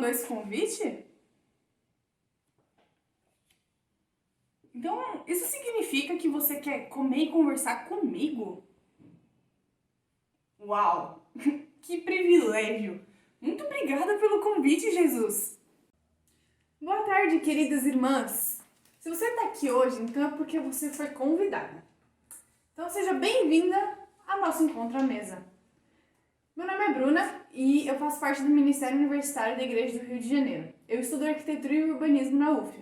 mandou esse convite? Então, isso significa que você quer comer e conversar comigo? Uau! Que privilégio! Muito obrigada pelo convite, Jesus! Boa tarde, queridas irmãs! Se você está aqui hoje, então é porque você foi convidada. Então seja bem-vinda ao nosso encontro à mesa. Meu nome é Bruna e eu faço parte do Ministério Universitário da Igreja do Rio de Janeiro. Eu estudo Arquitetura e Urbanismo na UF.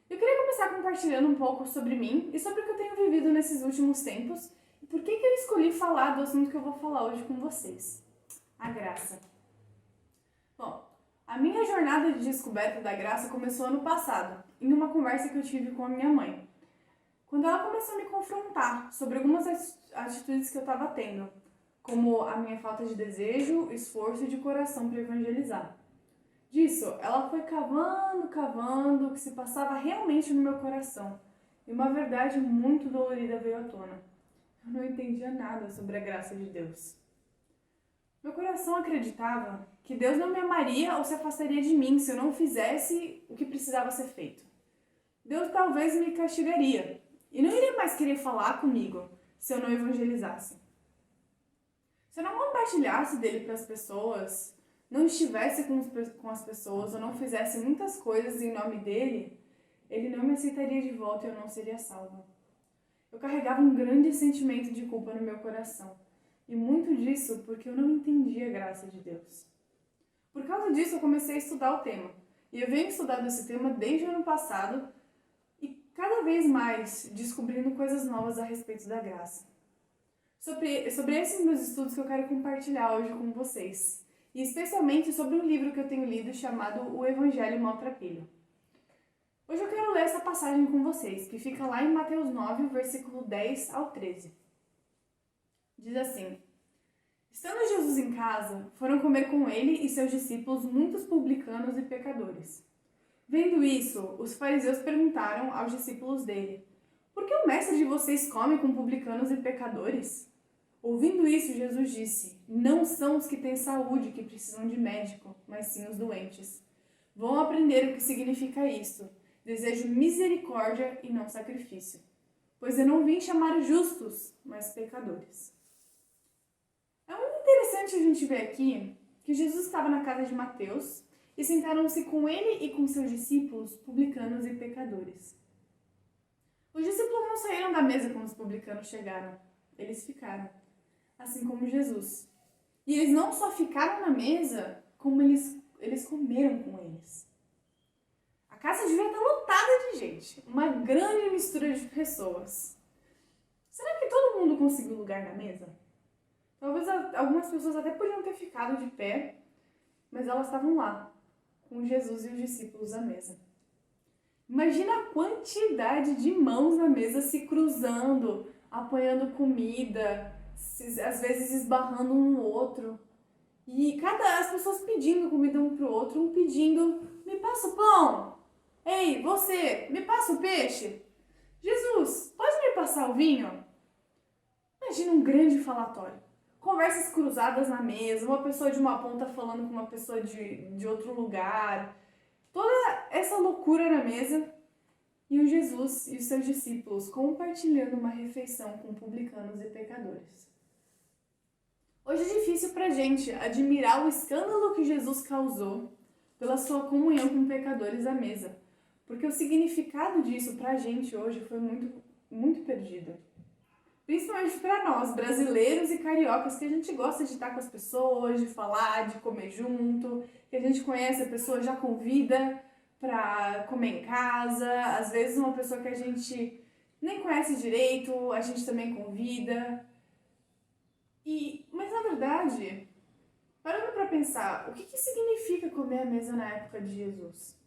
Eu queria começar compartilhando um pouco sobre mim e sobre o que eu tenho vivido nesses últimos tempos e por que eu escolhi falar do assunto que eu vou falar hoje com vocês. A graça. Bom, a minha jornada de descoberta da graça começou ano passado, em uma conversa que eu tive com a minha mãe. Quando ela começou a me confrontar sobre algumas atitudes que eu estava tendo, como a minha falta de desejo, esforço e de coração para evangelizar. Disso, ela foi cavando o que se passava realmente no meu coração. E uma verdade muito dolorida veio à tona. Eu não entendia nada sobre a graça de Deus. Meu coração acreditava que Deus não me amaria ou se afastaria de mim se eu não fizesse o que precisava ser feito. Deus talvez me castigaria e não iria mais querer falar comigo se eu não evangelizasse. Se eu não compartilhasse dele para as pessoas, não estivesse com as pessoas ou não fizesse muitas coisas em nome dele, ele não me aceitaria de volta e eu não seria salva. Eu carregava um grande sentimento de culpa no meu coração. E muito disso porque eu não entendia a graça de Deus. Por causa disso, eu comecei a estudar o tema. E eu venho estudando esse tema desde o ano passado e cada vez mais descobrindo coisas novas a respeito da graça. Sobre esses meus estudos que eu quero compartilhar hoje com vocês. E especialmente sobre um livro que eu tenho lido chamado O Evangelho Maltrapilho. Hoje eu quero ler essa passagem com vocês, que fica lá em Mateus 9, versículo 10 ao 13. Diz assim: Estando Jesus em casa, foram comer com ele e seus discípulos muitos publicanos e pecadores. Vendo isso, os fariseus perguntaram aos discípulos dele: Por que o mestre de vocês come com publicanos e pecadores? Ouvindo isso, Jesus disse: Não são os que têm saúde que precisam de médico, mas sim os doentes. Vão aprender o que significa isto: desejo misericórdia e não sacrifício. Pois eu não vim chamar justos, mas pecadores. É muito interessante a gente ver aqui que Jesus estava na casa de Mateus e sentaram-se com ele e com seus discípulos, publicanos e pecadores. Os discípulos não saíram da mesa quando os publicanos chegaram, eles ficaram, assim como Jesus. E eles não só ficaram na mesa, como eles comeram com eles. A casa devia estar lotada de gente, uma grande mistura de pessoas. Será que todo mundo conseguiu lugar na mesa? Talvez algumas pessoas até podiam ter ficado de pé, mas elas estavam lá, com Jesus e os discípulos à mesa. Imagina a quantidade de mãos na mesa se cruzando, apoiando comida, às vezes esbarrando um no outro. E as pessoas pedindo comida um pro outro, um pedindo: me passa o pão. Ei, você, me passa o peixe. Jesus, pode me passar o vinho? Imagina um grande falatório. Conversas cruzadas na mesa, uma pessoa de uma ponta falando com uma pessoa de outro lugar. Toda essa loucura na mesa. E o Jesus e os seus discípulos compartilhando uma refeição com publicanos e pecadores. Hoje é difícil pra gente admirar o escândalo que Jesus causou pela sua comunhão com pecadores à mesa. Porque o significado disso pra gente hoje foi muito, muito perdido. Principalmente para nós, brasileiros e cariocas, que a gente gosta de estar com as pessoas, de falar, de comer junto, que a gente conhece a pessoa, já convida para comer em casa, às vezes uma pessoa que a gente nem conhece direito, a gente também convida. Mas na verdade, parando para pensar, o que significa comer à mesa na época de Jesus?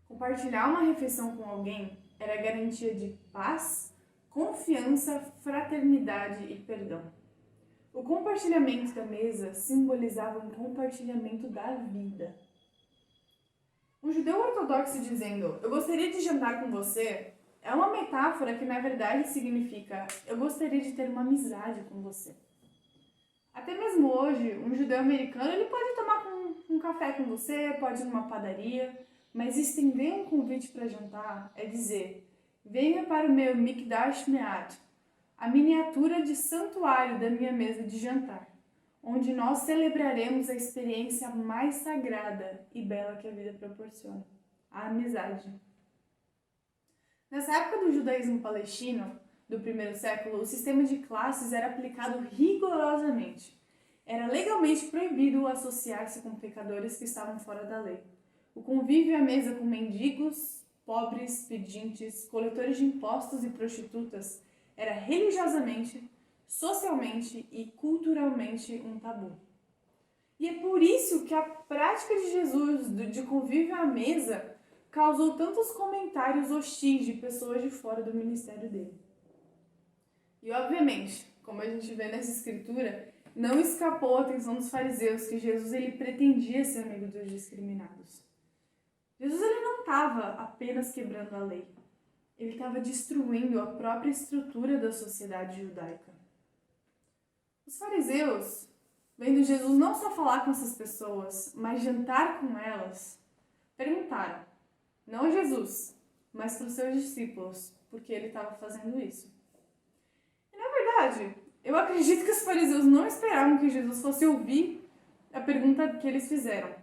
Compartilhar uma refeição com alguém era garantia de paz, confiança, fraternidade e perdão. O compartilhamento da mesa simbolizava um compartilhamento da vida. Um judeu ortodoxo dizendo: eu gostaria de jantar com você, é uma metáfora que na verdade significa: eu gostaria de ter uma amizade com você. Até mesmo hoje, um judeu americano ele pode tomar um café com você, pode ir numa padaria, mas estender um convite para jantar é dizer: venha para o meu Mikdash Me'at, a miniatura de santuário da minha mesa de jantar, onde nós celebraremos a experiência mais sagrada e bela que a vida proporciona, a amizade. Nessa época do judaísmo palestino, do primeiro século, o sistema de classes era aplicado rigorosamente. Era legalmente proibido associar-se com pecadores que estavam fora da lei. O convívio à mesa com mendigos, pobres, pedintes, coletores de impostos e prostitutas era religiosamente, socialmente e culturalmente um tabu. E é por isso que a prática de Jesus de convívio à mesa causou tantos comentários hostis de pessoas de fora do ministério dele. E obviamente, como a gente vê nessa escritura, não escapou a atenção dos fariseus que Jesus ele pretendia ser amigo dos discriminados. Jesus ele não estava apenas quebrando a lei, ele estava destruindo a própria estrutura da sociedade judaica. Os fariseus, vendo Jesus não só falar com essas pessoas, mas jantar com elas, perguntaram, não a Jesus, mas para os seus discípulos, porque ele estava fazendo isso. E na verdade, eu acredito que os fariseus não esperavam que Jesus fosse ouvir a pergunta que eles fizeram.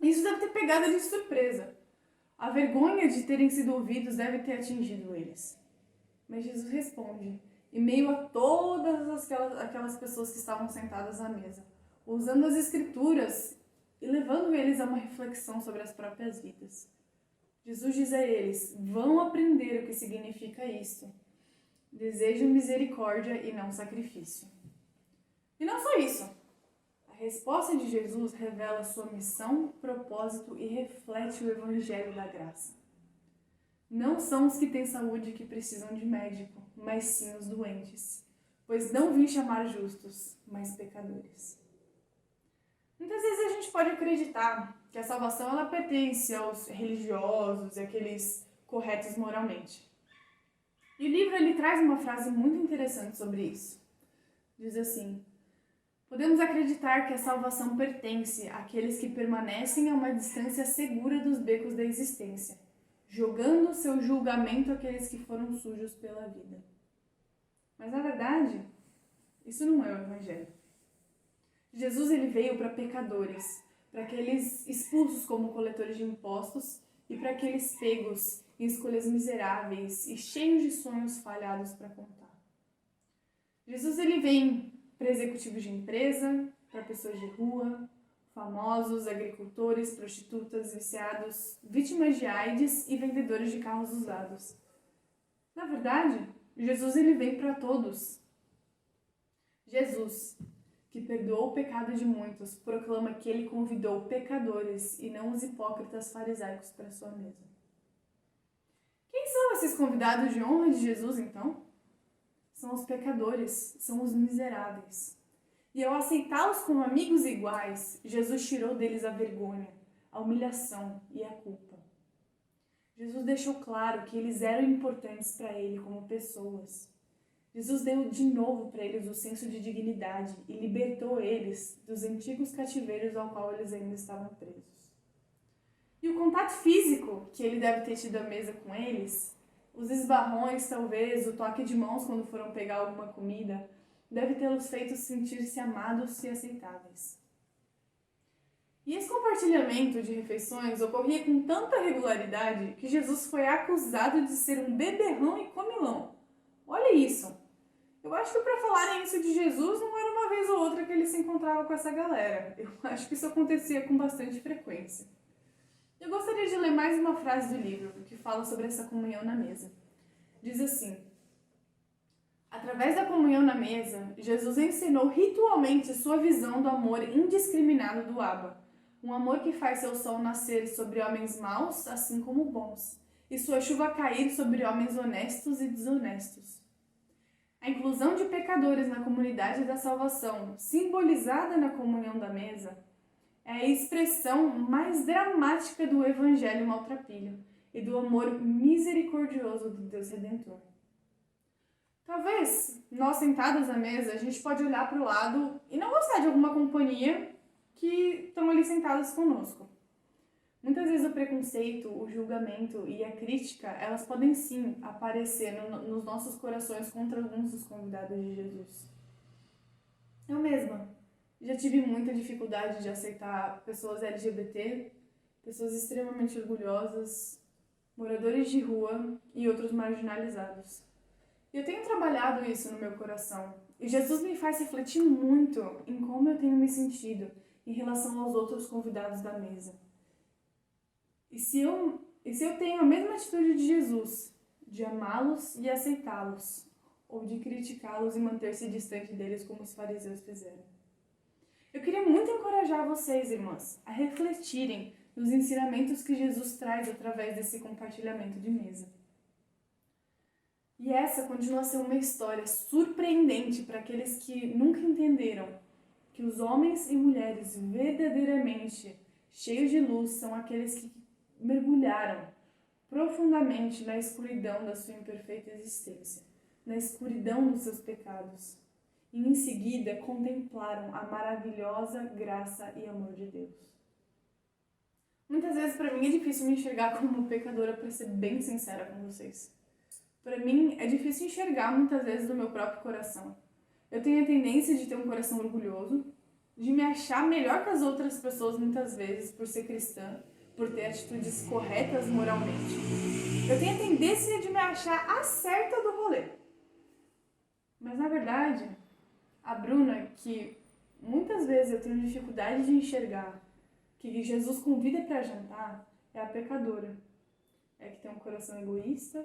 Isso deve ter pegado eles de surpresa. A vergonha de terem sido ouvidos deve ter atingido eles. Mas Jesus responde, em meio a todas aquelas pessoas que estavam sentadas à mesa, usando as escrituras e levando eles a uma reflexão sobre as próprias vidas. Jesus diz a eles, vão aprender o que significa isto. Desejo misericórdia e não sacrifício. E não só isso. A resposta de Jesus revela sua missão, propósito e reflete o evangelho da graça. Não são os que têm saúde que precisam de médico, mas sim os doentes, pois não vim chamar justos, mas pecadores. Muitas vezes a gente pode acreditar que a salvação ela pertence aos religiosos e àqueles corretos moralmente. E o livro ele traz uma frase muito interessante sobre isso. Diz assim, podemos acreditar que a salvação pertence àqueles que permanecem a uma distância segura dos becos da existência, jogando seu julgamento àqueles que foram sujos pela vida. Mas na verdade, isso não é o evangelho. Jesus ele veio para pecadores, para aqueles expulsos como coletores de impostos e para aqueles pegos em escolhas miseráveis e cheios de sonhos falhados para contar. Jesus ele vem para executivos de empresa, para pessoas de rua, famosos, agricultores, prostitutas, viciados, vítimas de AIDS e vendedores de carros usados. Na verdade, Jesus ele vem para todos. Jesus, que perdoou o pecado de muitos, proclama que ele convidou pecadores e não os hipócritas farisaicos para sua mesa. Quem são esses convidados de honra de Jesus, então? São os pecadores, são os miseráveis. E ao aceitá-los como amigos iguais, Jesus tirou deles a vergonha, a humilhação e a culpa. Jesus deixou claro que eles eram importantes para ele como pessoas. Jesus deu de novo para eles o senso de dignidade e libertou eles dos antigos cativeiros ao qual eles ainda estavam presos. E o contato físico que ele deve ter tido à mesa com eles, os esbarrões talvez, o toque de mãos quando foram pegar alguma comida, deve tê-los feito sentir-se amados e aceitáveis. E esse compartilhamento de refeições ocorria com tanta regularidade que Jesus foi acusado de ser um beberrão e comilão. Olha isso! Eu acho que para falarem isso de Jesus não era uma vez ou outra que ele se encontrava com essa galera. Eu acho que isso acontecia com bastante frequência. Eu gostaria de ler mais uma frase do livro que fala sobre essa comunhão na mesa. Diz assim, através da comunhão na mesa, Jesus ensinou ritualmente sua visão do amor indiscriminado do Abba, um amor que faz seu sol nascer sobre homens maus, assim como bons, e sua chuva cair sobre homens honestos e desonestos. A inclusão de pecadores na comunidade da salvação, simbolizada na comunhão da mesa, é a expressão mais dramática do evangelho maltrapilho e do amor misericordioso do Deus Redentor. Talvez, nós sentados à mesa, a gente pode olhar para o lado e não gostar de alguma companhia que estão ali sentadas conosco. Muitas vezes o preconceito, o julgamento e a crítica, elas podem sim aparecer nos nossos corações contra alguns dos convidados de Jesus. Eu mesma já tive muita dificuldade de aceitar pessoas LGBT, pessoas extremamente orgulhosas, moradores de rua e outros marginalizados. E eu tenho trabalhado isso no meu coração. E Jesus me faz refletir muito em como eu tenho me sentido em relação aos outros convidados da mesa. E se eu tenho a mesma atitude de Jesus, de amá-los e aceitá-los, ou de criticá-los e manter-se distante deles como os fariseus fizeram. Eu queria muito encorajar vocês, irmãs, a refletirem nos ensinamentos que Jesus traz através desse compartilhamento de mesa. E essa continua a ser uma história surpreendente para aqueles que nunca entenderam que os homens e mulheres verdadeiramente cheios de luz são aqueles que mergulharam profundamente na escuridão da sua imperfeita existência, na escuridão dos seus pecados, e em seguida contemplaram a maravilhosa graça e amor de Deus. Muitas vezes para mim é difícil me enxergar como uma pecadora, para ser bem sincera com vocês. Para mim é difícil enxergar muitas vezes do meu próprio coração. Eu tenho a tendência de ter um coração orgulhoso, de me achar melhor que as outras pessoas muitas vezes por ser cristã, por ter atitudes corretas moralmente. Eu tenho a tendência de me achar a certa do rolê. Mas na verdade, a Bruna, que muitas vezes eu tenho dificuldade de enxergar que Jesus convida para jantar, é a pecadora. É que tem um coração egoísta,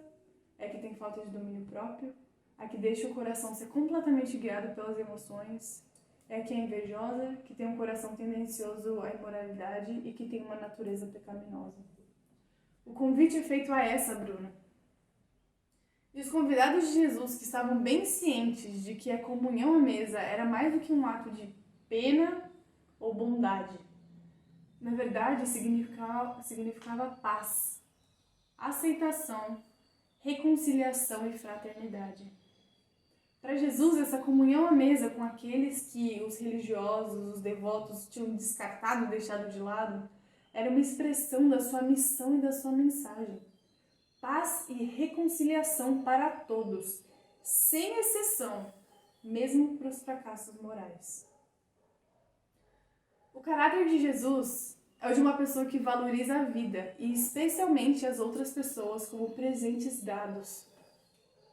é que tem falta de domínio próprio, a que deixa o coração ser completamente guiado pelas emoções, é que é invejosa, que tem um coração tendencioso à imoralidade e que tem uma natureza pecaminosa. O convite é feito a essa Bruna. E os convidados de Jesus, que estavam bem cientes de que a comunhão à mesa era mais do que um ato de pena ou bondade, na verdade significava paz, aceitação, reconciliação e fraternidade. Para Jesus, essa comunhão à mesa com aqueles que os religiosos, os devotos tinham descartado e deixado de lado, era uma expressão da sua missão e da sua mensagem. Paz e reconciliação para todos, sem exceção, mesmo para os fracassos morais. O caráter de Jesus é o de uma pessoa que valoriza a vida e especialmente as outras pessoas como presentes dados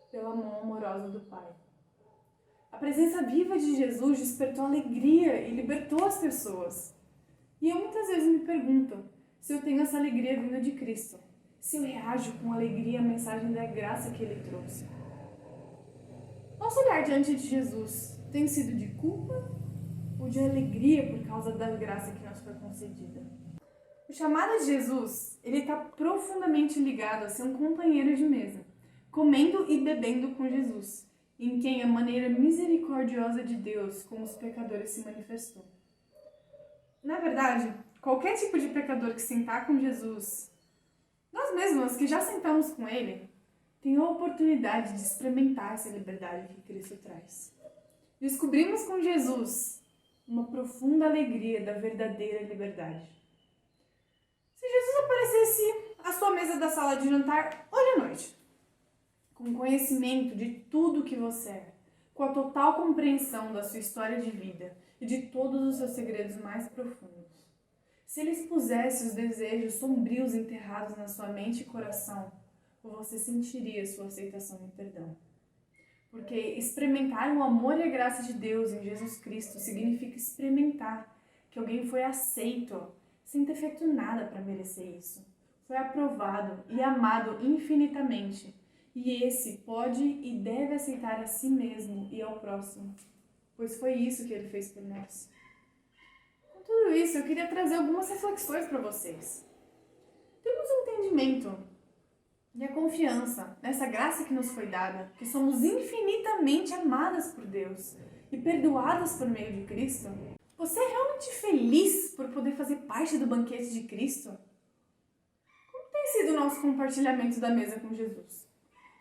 pela mão amorosa do Pai. A presença viva de Jesus despertou alegria e libertou as pessoas. E eu muitas vezes me pergunto se eu tenho essa alegria vinda de Cristo, se eu reajo com alegria à mensagem da graça que Ele trouxe. Nosso olhar diante de Jesus tem sido de culpa ou de alegria por causa da graça que nos foi concedida? O chamado de Jesus, ele está profundamente ligado a ser um companheiro de mesa, comendo e bebendo com Jesus, em quem a maneira misericordiosa de Deus com os pecadores se manifestou. Na verdade, qualquer tipo de pecador que sentar com Jesus, nós mesmos que já sentamos com Ele, tem a oportunidade de experimentar essa liberdade que Cristo traz. Descobrimos com Jesus uma profunda alegria da verdadeira liberdade. Se Jesus aparecesse à sua mesa da sala de jantar hoje à noite, com conhecimento de tudo que você é, com a total compreensão da sua história de vida e de todos os seus segredos mais profundos, se Ele expusesse os desejos sombrios enterrados na sua mente e coração, você sentiria sua aceitação e perdão. Porque experimentar o amor e a graça de Deus em Jesus Cristo significa experimentar que alguém foi aceito sem ter feito nada para merecer isso. Foi aprovado e amado infinitamente. E esse pode e deve aceitar a si mesmo e ao próximo, pois foi isso que Ele fez por nós. Com tudo isso, eu queria trazer algumas reflexões para vocês. Temos um entendimento e a confiança nessa graça que nos foi dada, que somos infinitamente amadas por Deus e perdoadas por meio de Cristo. Você é realmente feliz por poder fazer parte do banquete de Cristo? Como tem sido o nosso compartilhamento da mesa com Jesus?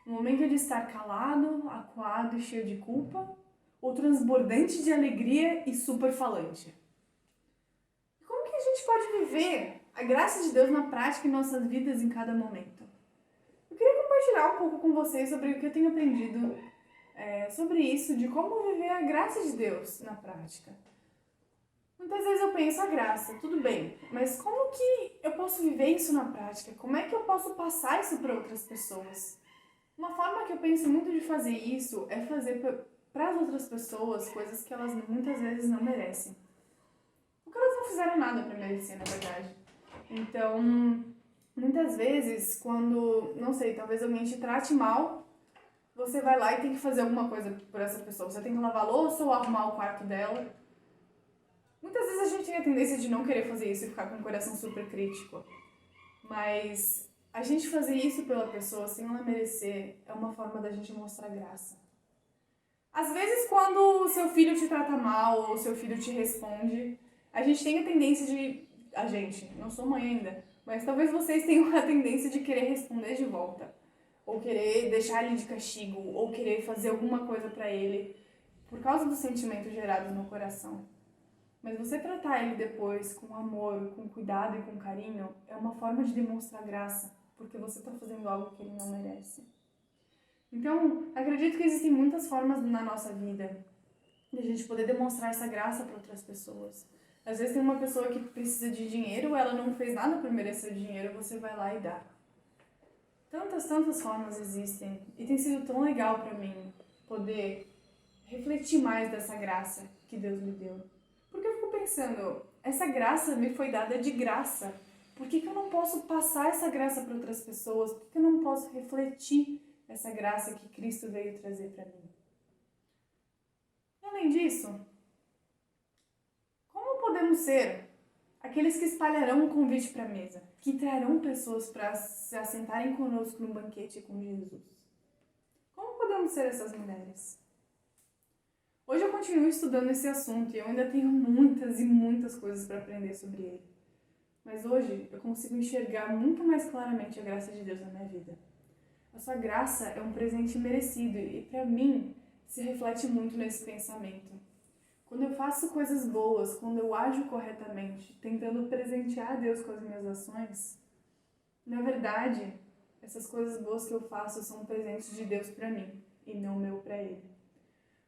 Um momento de estar calado, acuado e cheio de culpa, ou transbordante de alegria e super falante? a gente pode viver a graça de Deus na prática em nossas vidas em cada momento? Eu queria compartilhar um pouco com vocês sobre o que eu tenho aprendido sobre isso, de como viver a graça de Deus na prática. Muitas vezes eu penso, a graça, tudo bem, mas como que eu posso viver isso na prática? Como é que eu posso passar isso para outras pessoas? Uma forma que eu penso muito de fazer isso é fazer para as outras pessoas coisas que elas muitas vezes não merecem. Porque elas não fizeram nada para merecer, na verdade. Então, muitas vezes, quando, não sei, talvez alguém te trate mal, você vai lá e tem que fazer alguma coisa por essa pessoa. Você tem que lavar a louça ou arrumar o quarto dela. Muitas vezes a gente tem a tendência de não querer fazer isso e ficar com o coração super crítico. Mas a gente fazer isso pela pessoa sem ela merecer é uma forma da gente mostrar graça. Às vezes, quando o seu filho te trata mal ou o seu filho te responde, a gente tem a tendência de... A gente, não sou mãe ainda, mas talvez vocês tenham a tendência de querer responder de volta. Ou querer deixar ele de castigo, ou querer fazer alguma coisa pra ele, por causa dos sentimentos gerados no coração. Mas você tratar ele depois com amor, com cuidado e com carinho é uma forma de demonstrar graça, porque você está fazendo algo que ele não merece. Então, acredito que existem muitas formas na nossa vida de a gente poder demonstrar essa graça para outras pessoas. Às vezes tem uma pessoa que precisa de dinheiro, ela não fez nada por merecer o dinheiro, você vai lá e dá. Tantas formas existem e tem sido tão legal para mim poder refletir mais dessa graça que Deus me deu. Porque eu fico pensando, essa graça me foi dada de graça. Por que eu não posso passar essa graça para outras pessoas? Por que eu não posso refletir essa graça que Cristo veio trazer para mim? E além disso, como podemos ser aqueles que espalharão um convite para a mesa, que trarão pessoas para se assentarem conosco num banquete com Jesus? Como podemos ser essas mulheres? Hoje eu continuo estudando esse assunto e eu ainda tenho muitas e muitas coisas para aprender sobre ele. Mas hoje eu consigo enxergar muito mais claramente a graça de Deus na minha vida. A sua graça é um presente merecido e para mim se reflete muito nesse pensamento. Quando eu faço coisas boas, quando eu ajo corretamente, tentando presentear Deus com as minhas ações, na verdade, essas coisas boas que eu faço são presentes de Deus para mim e não meu para Ele.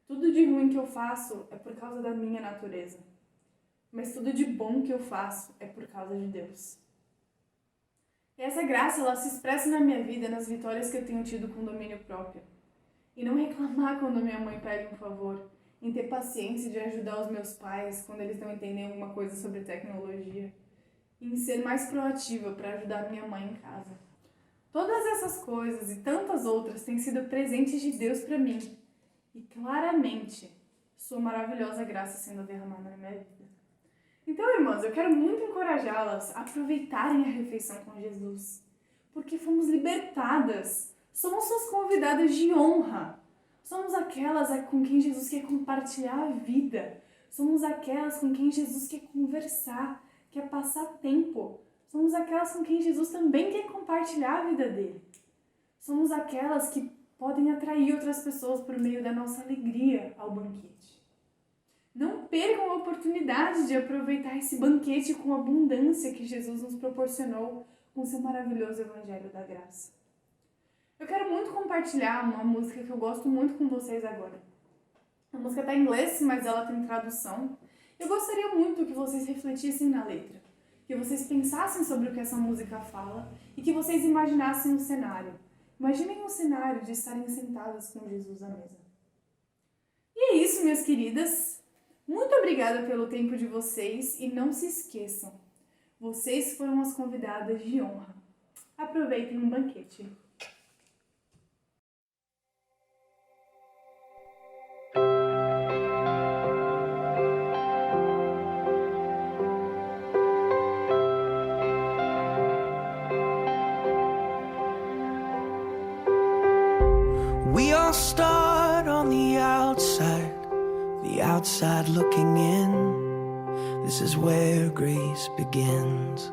Tudo de ruim que eu faço é por causa da minha natureza, mas tudo de bom que eu faço é por causa de Deus. E essa graça, ela se expressa na minha vida nas vitórias que eu tenho tido com domínio próprio. E não reclamar quando minha mãe pede um favor, em ter paciência de ajudar os meus pais quando eles não entendem alguma coisa sobre tecnologia, e em ser mais proativa para ajudar minha mãe em casa. Todas essas coisas e tantas outras têm sido presentes de Deus para mim. E claramente, sua maravilhosa graça sendo derramada na minha vida. Então, irmãs, eu quero muito encorajá-las a aproveitarem a refeição com Jesus. Porque fomos libertadas. Somos suas convidadas de honra. Somos aquelas com quem Jesus quer compartilhar a vida. Somos aquelas com quem Jesus quer conversar, quer passar tempo. Somos aquelas com quem Jesus também quer compartilhar a vida dele. Somos aquelas que podem atrair outras pessoas por meio da nossa alegria ao banquete. Não percam a oportunidade de aproveitar esse banquete com a abundância que Jesus nos proporcionou com seu maravilhoso Evangelho da Graça. Eu quero muito compartilhar uma música que eu gosto muito com vocês agora. A música está em inglês, mas ela tem tradução. Eu gostaria muito que vocês refletissem na letra, que vocês pensassem sobre o que essa música fala e que vocês imaginassem um cenário. Imaginem um cenário de estarem sentadas com Jesus à mesa. E é isso, minhas queridas. Muito obrigada pelo tempo de vocês e não se esqueçam, vocês foram as convidadas de honra. Aproveitem um banquete. We all start on the outside looking in. This is where grace begins.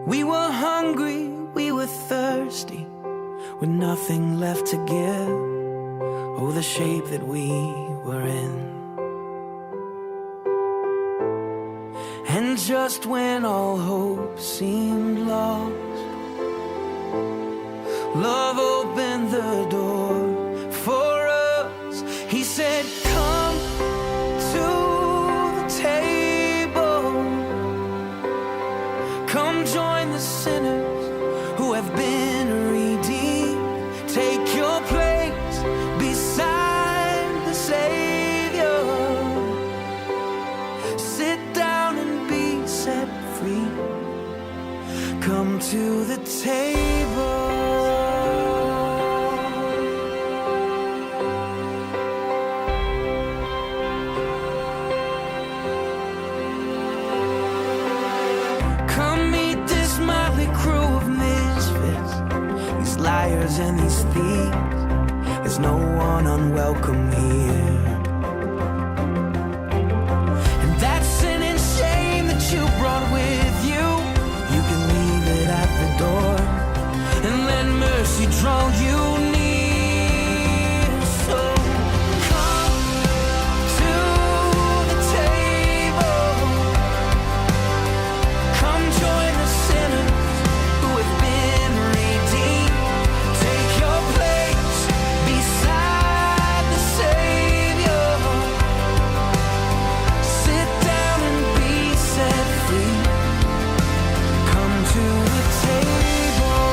We were hungry, we were thirsty, with nothing left to give. Oh, the shape that we were in. just when all hope seemed lost, love opened the door for us. He said, come to the table, come join the sinners who have been redeemed. Take your place beside the Savior. Sit down and be set free. Come to the table. Come meet this motley crew of misfits, these liars and these thieves. There's no one unwelcome here. And that sin and shame that you brought with you, you can leave it at the door and let mercy draw you near. So come to the table, come join the sinners who have been redeemed. Take your place beside the Savior. Sit down and be set free. Come to the table.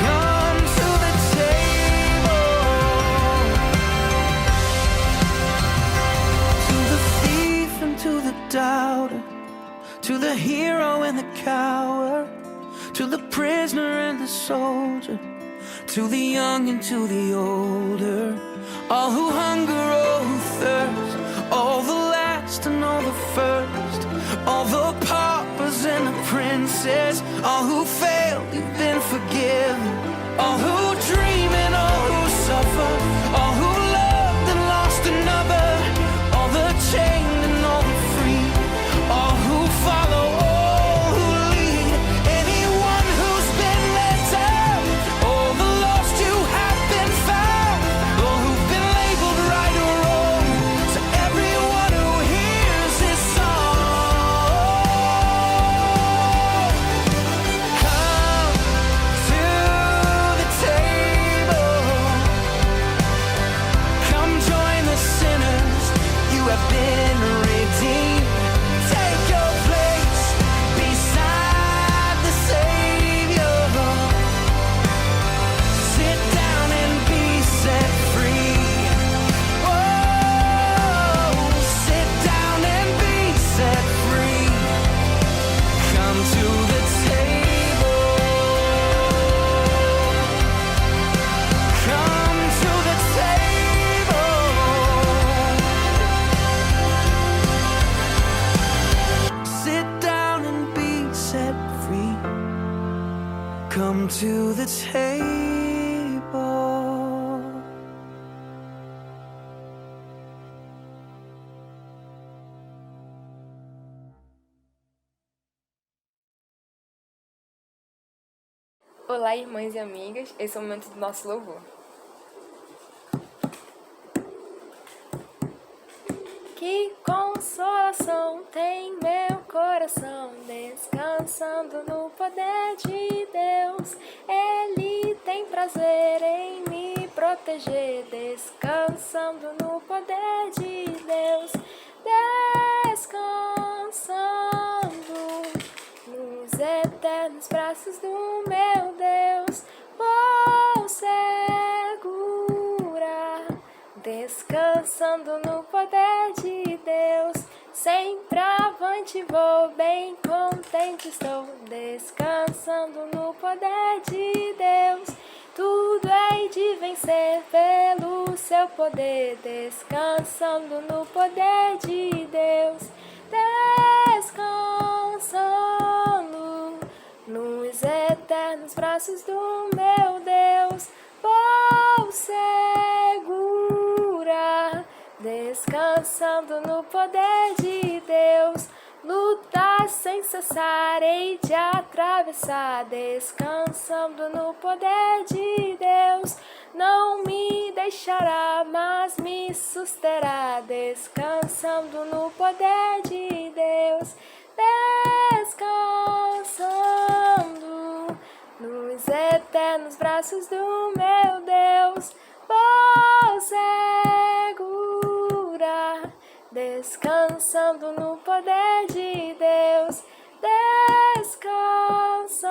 Come to the table. To the thief and to the doubter, to the hero and the coward, to the prisoner and the soldier, to the young and to the older, all who hunger, all who thirst, all the last and all the first, all the paupers and the princes, all who failed, you've been forgiven, all who dream and all who suffer, all who loved and lost another, all the chained and all the free, all who follow, all who lead, anyone who's been let down, all the lost who have been found, all who've been labeled right or wrong, to everyone who hears this song. Come to the table, come join the sinners, you have been redeemed. Take your place beside the Savior. Sit down and be set free. Oh, sit down and be set free. Come to the table. Come to the table. Sit down and be set free. Come to the table. Olá, irmãs e amigas, esse é o momento do nosso louvor. Que consolação tem meu coração, descansando no poder de Deus. Ele tem prazer em me proteger, descansando no poder de Deus. Descansando nos eternos braços do meu Deus, vou segurar, descansando no poder de Deus. Sempre avante vou, bem contente estou, descansando no poder de Deus. Tudo hei de vencer pelo seu poder, descansando no poder de Deus. Descansando nos eternos braços do meu Deus, vou segurar, descansando no poder de Deus. Lutar sem cessar, hei de atravessar, descansando no poder de Deus. não me deixará, mas me susterá, descansando no poder de Deus, descansando nos eternos braços do meu Deus. Vou segurar, descansando no poder de Deus, descansando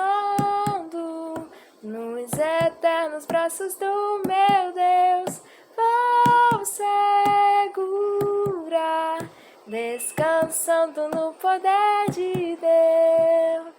nos eternos braços do meu Deus. Vou segurar, descansando no poder de Deus.